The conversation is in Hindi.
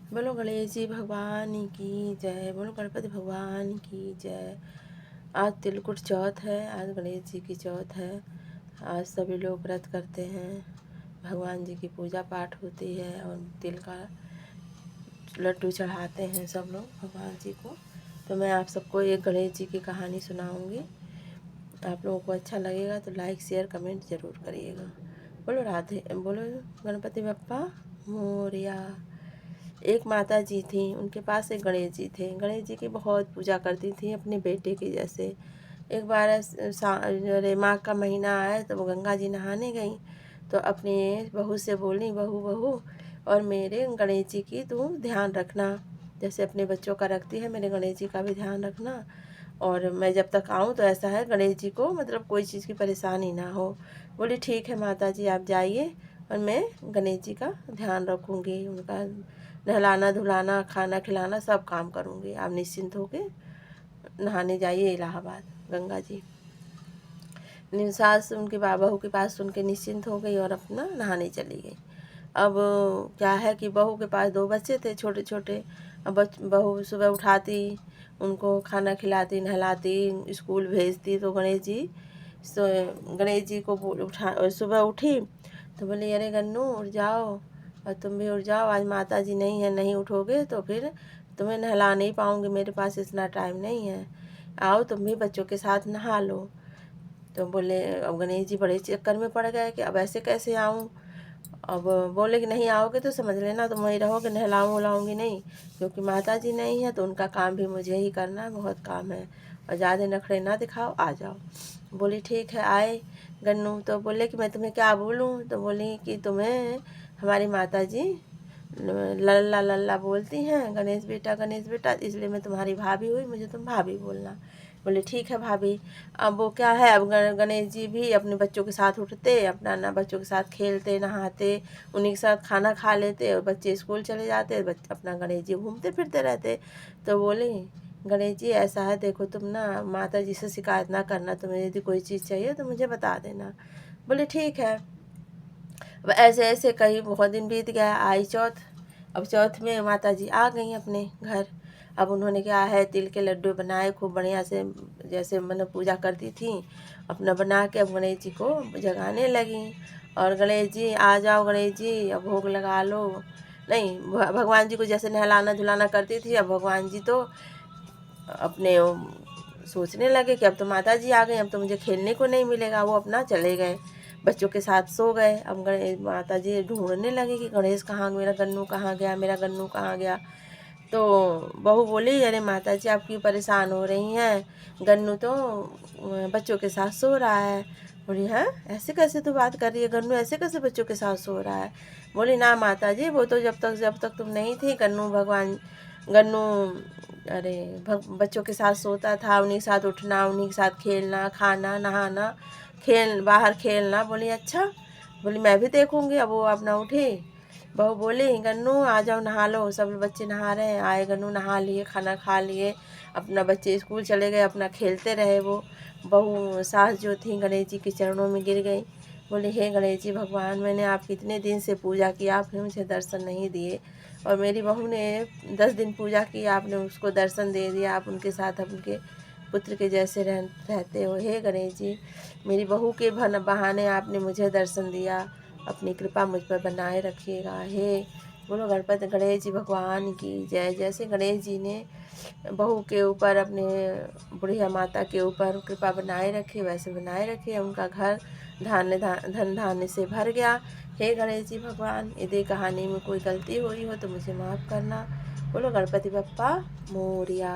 बोलो गणेश जी भगवान की जय। बोलो गणपति भगवान की जय। आज तिलकुट चौथ है। आज गणेश जी की चौथ है। आज सभी लोग व्रत करते हैं, भगवान जी की पूजा पाठ होती है और तिल का लड्डू चढ़ाते हैं सब लोग भगवान जी को। तो मैं आप सबको एक गणेश जी की कहानी सुनाऊंगी। आप लोगों को अच्छा लगेगा तो लाइक शेयर कमेंट ज़रूर करिएगा। बोलो राधे, बोलो गणपति बप्पा मोरिया। एक माता जी थी, उनके पास एक गणेश जी थे। गणेश जी की बहुत पूजा करती थी अपने बेटे के जैसे। एक बार अरे माघ का महीना आया तो वो गंगा जी नहाने गई, तो अपनी बहू से बोली, बहू बहू और मेरे गणेश जी की तू ध्यान रखना, जैसे अपने बच्चों का रखती है मेरे गणेश जी का भी ध्यान रखना। और मैं जब तक आऊँ तो ऐसा है गणेश जी को मतलब कोई चीज़ की परेशानी ना हो। बोली ठीक है माता जी आप जाइए और मैं गणेश जी का ध्यान रखूँगी, उनका नहलाना धुलाना खाना खिलाना सब काम करूँगी। आप निश्चिंत होके नहाने जाइए इलाहाबाद गंगा जी। सास उनकी बहू के पास सुन के निश्चिंत हो गई और अपना नहाने चली गई। अब क्या है कि बहू के पास दो बच्चे थे छोटे छोटे। अब बहू सुबह उठाती, उनको खाना खिलाती नहलाती स्कूल भेजती, तो गणेश जी को उठा सुबह उठी तो बोली अरे गन्नू उठ जाओ और तुम भी उठ जाओ, आज माता जी नहीं है, नहीं उठोगे तो फिर तुम्हें नहला नहीं पाऊँगी, मेरे पास इतना टाइम नहीं है, आओ तुम भी बच्चों के साथ नहा लो। तो बोले अब गणेश जी बड़े चक्कर में पड़ गए कि अब ऐसे कैसे आऊँ। अब बोले कि नहीं आओगे तो समझ लेना तुम वहीं रहोगे, नहलाऊँ वहलाऊँगी नहीं, क्योंकि माता जी नहीं है तो उनका काम भी मुझे ही करना है, बहुत काम है और ज़्यादा नखरे ना दिखाओ, आ जाओ। बोली ठीक है आए गन्नू। तो बोले कि मैं तुम्हें क्या बोलूँ, तो बोली कि तुम्हें हमारी माता जी लल्ला लल्ला बोलती हैं, गणेश बेटा, इसलिए मैं तुम्हारी भाभी हुई, मुझे तुम भाभी बोलना। बोले ठीक है भाभी। अब वो क्या है, अब गणेश जी भी अपने बच्चों के साथ उठते, अपना ना बच्चों के साथ खेलते नहाते, उन्हीं के साथ खाना खा लेते और बच्चे स्कूल चले जाते, अपना गणेश जी घूमते फिरते रहते। तो बोले गणेश जी ऐसा है देखो तुम ना माता जी से शिकायत ना करना, तुम्हें यदि कोई चीज़ चाहिए तो मुझे बता देना। बोले ठीक है। अब ऐसे ऐसे कई बहुत दिन बीत गया, आई चौथ। अब चौथ में माता जी आ गई अपने घर। अब उन्होंने क्या है तिल के लड्डू बनाए खूब बढ़िया से, जैसे मैंने पूजा करती थी अपना बना के अब गणेश जी को जगाने लगी। और गणेश जी आ जाओ गणेश जी अब भोग लगा लो। नहीं, भगवान जी को जैसे नहलाना धुलाना करती थी, अब भगवान जी तो अपने सोचने लगे कि अब तो माता जी आ गई, अब तो मुझे खेलने को नहीं मिलेगा। वो अपना चले गए, बच्चों के साथ सो गए। अब गणेश माता जी ढूंढने लगे कि गणेश कहाँ, मेरा गन्नू कहाँ गया, मेरा गन्नू कहाँ गया। तो बहू बोली अरे माता जी आप क्यों परेशान हो रही हैं, गन्नू तो बच्चों के साथ सो रहा है। बोली है ऐसे कैसे तू बात कर रही है, गन्नू ऐसे कैसे बच्चों के साथ सो रहा है। बोली ना माता जी वो तो जब तक तुम नहीं थी गन्नू अरे बच्चों के साथ सोता था, उन्हीं के साथ उठना, उन्हीं के साथ खेलना खाना नहाना, बाहर खेलना। बोली अच्छा। बोली मैं भी देखूंगी। अब वो अपना उठी, बहू बोली गन्नू आ जाओ नहा लो, सब बच्चे नहा रहे हैं। आए गन्नू नहा लिए खाना खा लिए, अपना बच्चे स्कूल चले गए, अपना खेलते रहे। वो बहू सास जो थी गणेश जी के चरणों में गिर गई। बोले हे गणेश जी भगवान, मैंने आपकी इतने दिन से पूजा की, आपने मुझे दर्शन नहीं दिए, और मेरी बहू ने 10 दिन पूजा की, आपने उसको दर्शन दे दिया, आप उनके साथ उनके पुत्र के जैसे रहते हो। हे गणेश जी मेरी बहू के बहाने आपने मुझे दर्शन दिया, अपनी कृपा मुझ पर बनाए रखिएगा। हे बोलो गणपति गणेश जी भगवान की जय। जैसे गणेश जी ने बहू के ऊपर अपने बुढ़िया माता के ऊपर कृपा बनाए रखी, वैसे बनाए रखे, उनका घर धन धान्य से भर गया। हे गणेश जी भगवान, यदि कहानी में कोई गलती हुई हो तो मुझे माफ़ करना। बोलो गणपति बप्पा मोरिया।